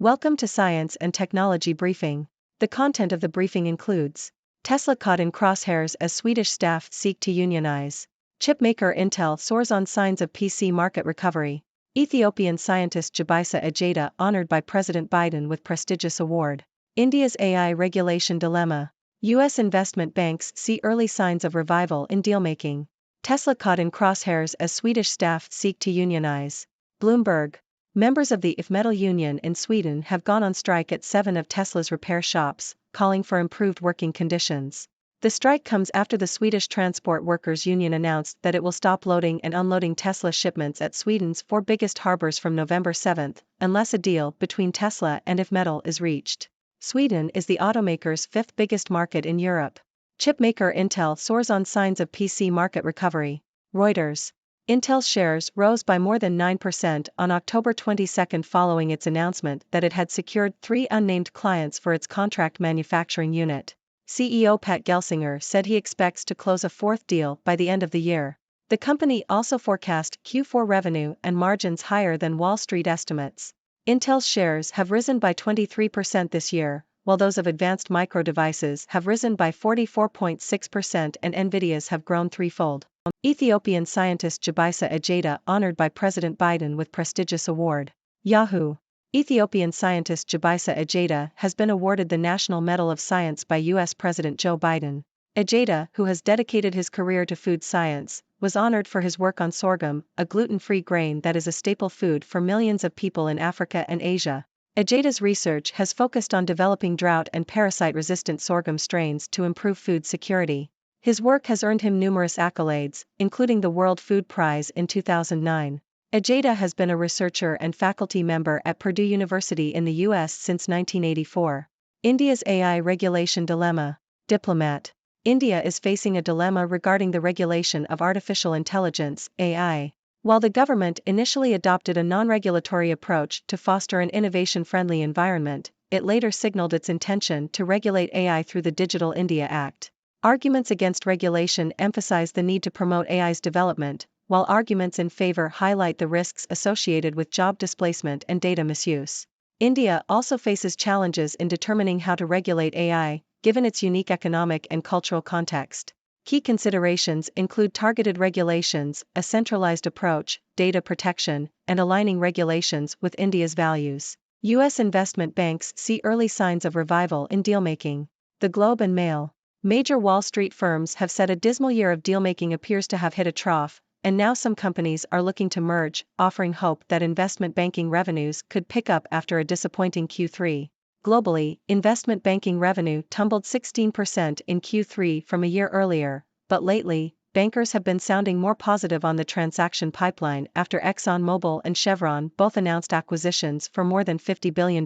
Welcome to Science and Technology Briefing. The content of the briefing includes Tesla caught in crosshairs as Swedish staff seek to unionize. Chipmaker Intel soars on signs of PC market recovery. Ethiopian scientist Jabisa Ejeta honored by President Biden with prestigious award. India's AI regulation dilemma. U.S. investment banks see early signs of revival in dealmaking. Tesla caught in crosshairs as Swedish staff seek to unionize. Bloomberg. Members of the IF Metal Union in Sweden have gone on strike at 7 of Tesla's repair shops, calling for improved working conditions. The strike comes after the Swedish Transport Workers Union announced that it will stop loading and unloading Tesla shipments at Sweden's 4 biggest harbors from November 7, unless a deal between Tesla and IF Metal is reached. Sweden is the automaker's 5th biggest market in Europe. Chipmaker Intel soars on signs of PC market recovery. Reuters. Intel shares rose by more than 9% on October 22 following its announcement that it had secured 3 unnamed clients for its contract manufacturing unit. CEO Pat Gelsinger said he expects to close a 4th deal by the end of the year. The company also forecast Q4 revenue and margins higher than Wall Street estimates. Intel's shares have risen by 23% this year, while those of Advanced Micro Devices have risen by 44.6% and Nvidia's have grown threefold. Ethiopian scientist Jabisa Ejeta honored by President Biden with prestigious award. Yahoo! Ethiopian scientist Jabisa Ejeta has been awarded the National Medal of Science by U.S. President Joe Biden. Ejeta, who has dedicated his career to food science, was honored for his work on sorghum, a gluten-free grain that is a staple food for millions of people in Africa and Asia. Ejeta's research has focused on developing drought and parasite-resistant sorghum strains to improve food security. His work has earned him numerous accolades, including the World Food Prize in 2009. Ejeta has been a researcher and faculty member at Purdue University in the U.S. since 1984. India's AI regulation dilemma. Diplomat. India is facing a dilemma regarding the regulation of artificial intelligence, AI. While the government initially adopted a non-regulatory approach to foster an innovation-friendly environment, it later signaled its intention to regulate AI through the Digital India Act. Arguments against regulation emphasize the need to promote AI's development, while arguments in favor highlight the risks associated with job displacement and data misuse. India also faces challenges in determining how to regulate AI, given its unique economic and cultural context. Key considerations include targeted regulations, a centralized approach, data protection, and aligning regulations with India's values. U.S. investment banks see early signs of revival in dealmaking. The Globe and Mail. Major Wall Street firms have said a dismal year of dealmaking appears to have hit a trough, and now some companies are looking to merge, offering hope that investment banking revenues could pick up after a disappointing Q3. Globally, investment banking revenue tumbled 16% in Q3 from a year earlier, but lately, bankers have been sounding more positive on the transaction pipeline after ExxonMobil and Chevron both announced acquisitions for more than $50 billion.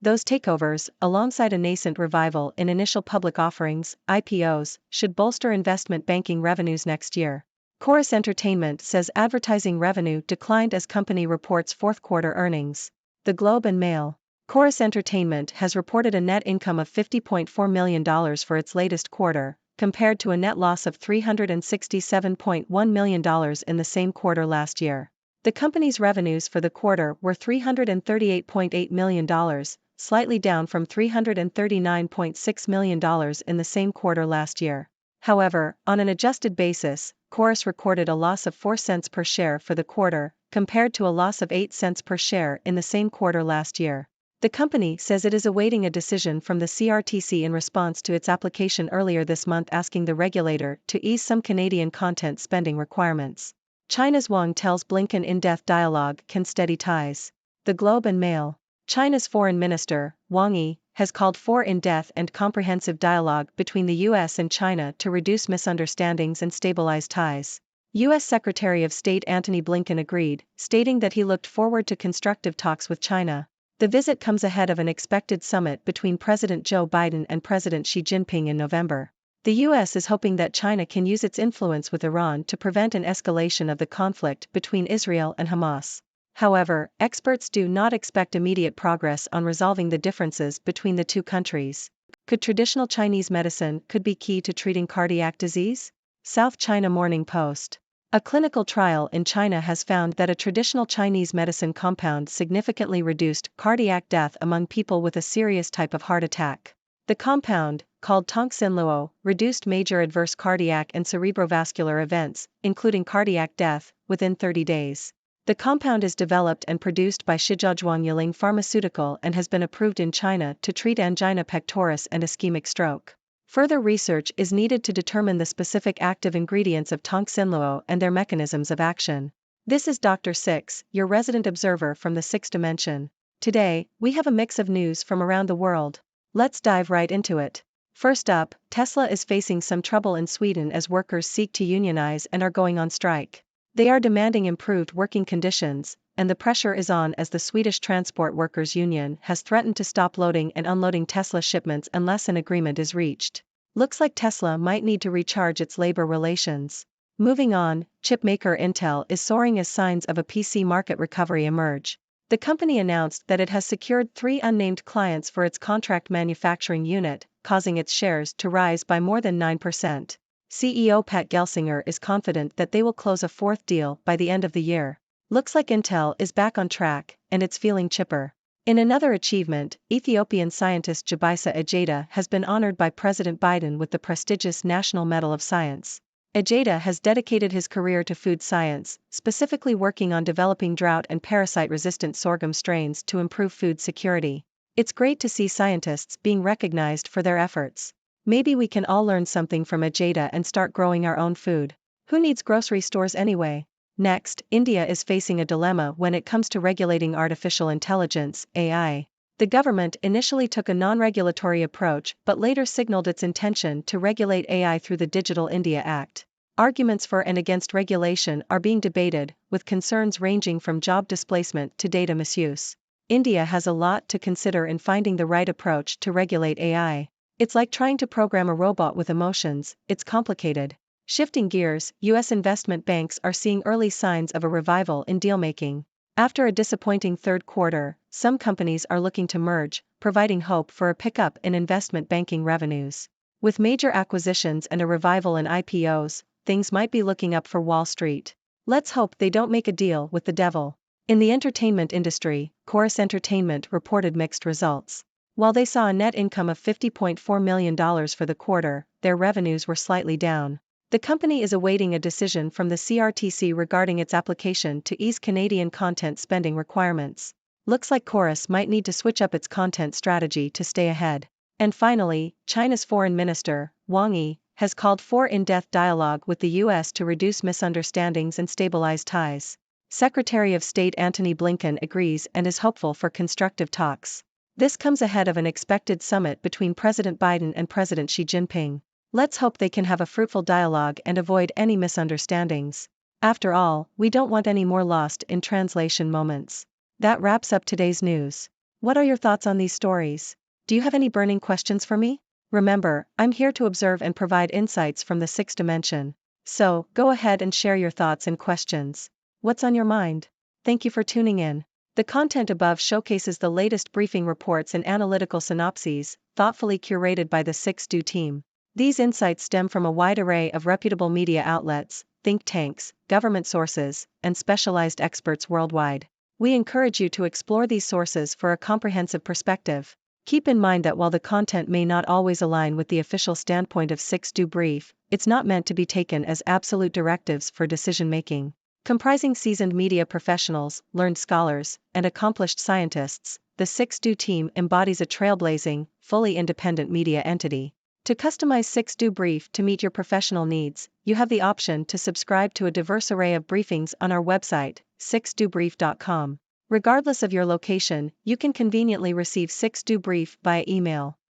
Those takeovers, alongside a nascent revival in initial public offerings, IPOs, should bolster investment banking revenues next year. Chorus Entertainment says advertising revenue declined as company reports fourth-quarter earnings. The Globe and Mail. Chorus Entertainment has reported a net income of $50.4 million for its latest quarter, compared to a net loss of $367.1 million in the same quarter last year. The company's revenues for the quarter were $338.8 million, slightly down from $339.6 million in the same quarter last year. However, on an adjusted basis, Chorus recorded a loss of 4 cents per share for the quarter, compared to a loss of 8 cents per share in the same quarter last year. The company says it is awaiting a decision from the CRTC in response to its application earlier this month asking the regulator to ease some Canadian content spending requirements. China's Wang tells Blinken in-depth dialogue can steady ties. The Globe and Mail. China's Foreign Minister, Wang Yi, has called for in-depth and comprehensive dialogue between the U.S. and China to reduce misunderstandings and stabilize ties. U.S. Secretary of State Antony Blinken agreed, stating that he looked forward to constructive talks with China. The visit comes ahead of an expected summit between President Joe Biden and President Xi Jinping in November. The U.S. is hoping that China can use its influence with Iran to prevent an escalation of the conflict between Israel and Hamas. However, experts do not expect immediate progress on resolving the differences between the two countries. Could traditional Chinese medicine be key to treating cardiac disease? South China Morning Post. A clinical trial in China has found that a traditional Chinese medicine compound significantly reduced cardiac death among people with a serious type of heart attack. The compound, called Tongxinluo, reduced major adverse cardiac and cerebrovascular events, including cardiac death, within 30 days. The compound is developed and produced by Shijiazhuang Yiling Pharmaceutical and has been approved in China to treat angina pectoris and ischemic stroke. Further research is needed to determine the specific active ingredients of Tongxinluo and their mechanisms of action. This is Dr. Six, your resident observer from the sixth dimension. Today, we have a mix of news from around the world. Let's dive right into it. First up, Tesla is facing some trouble in Sweden as workers seek to unionize and are going on strike. They are demanding improved working conditions, and the pressure is on as the Swedish Transport Workers Union has threatened to stop loading and unloading Tesla shipments unless an agreement is reached. Looks like Tesla might need to recharge its labor relations. Moving on, chip maker Intel is soaring as signs of a PC market recovery emerge. The company announced that it has secured 3 unnamed clients for its contract manufacturing unit, causing its shares to rise by more than 9%. CEO Pat Gelsinger is confident that they will close a 4th deal by the end of the year. Looks like Intel is back on track, and it's feeling chipper. In another achievement, Ethiopian scientist Jabisa Ejeda has been honored by President Biden with the prestigious National Medal of Science. Ejeda has dedicated his career to food science, specifically working on developing drought and parasite-resistant sorghum strains to improve food security. It's great to see scientists being recognized for their efforts. Maybe we can all learn something from Ejeda and start growing our own food. Who needs grocery stores anyway? Next, India is facing a dilemma when it comes to regulating artificial intelligence, AI. The government initially took a non-regulatory approach but later signaled its intention to regulate AI through the Digital India Act. Arguments for and against regulation are being debated, with concerns ranging from job displacement to data misuse. India has a lot to consider in finding the right approach to regulate AI. It's like trying to program a robot with emotions, it's complicated. Shifting gears, U.S. investment banks are seeing early signs of a revival in dealmaking. After a disappointing third quarter, some companies are looking to merge, providing hope for a pickup in investment banking revenues. With major acquisitions and a revival in IPOs, things might be looking up for Wall Street. Let's hope they don't make a deal with the devil. In the entertainment industry, Chorus Entertainment reported mixed results. While they saw a net income of $50.4 million for the quarter, their revenues were slightly down. The company is awaiting a decision from the CRTC regarding its application to ease Canadian content spending requirements. Looks like Chorus might need to switch up its content strategy to stay ahead. And finally, China's Foreign Minister, Wang Yi, has called for in-depth dialogue with the U.S. to reduce misunderstandings and stabilize ties. Secretary of State Antony Blinken agrees and is hopeful for constructive talks. This comes ahead of an expected summit between President Biden and President Xi Jinping. Let's hope they can have a fruitful dialogue and avoid any misunderstandings. After all, we don't want any more lost in translation moments. That wraps up today's news. What are your thoughts on these stories? Do you have any burning questions for me? Remember, I'm here to observe and provide insights from the sixth dimension. So, go ahead and share your thoughts and questions. What's on your mind? Thank you for tuning in. The content above showcases the latest briefing reports and analytical synopses, thoughtfully curated by the 6Do team. These insights stem from a wide array of reputable media outlets, think tanks, government sources, and specialized experts worldwide. We encourage you to explore these sources for a comprehensive perspective. Keep in mind that while the content may not always align with the official standpoint of 6Do Brief, it's not meant to be taken as absolute directives for decision-making. Comprising seasoned media professionals, learned scholars, and accomplished scientists, the 6Do team embodies a trailblazing, fully independent media entity. To customize 6Do Brief to meet your professional needs, you have the option to subscribe to a diverse array of briefings on our website, 6dobrief.com. Regardless of your location, you can conveniently receive 6Do Brief via email.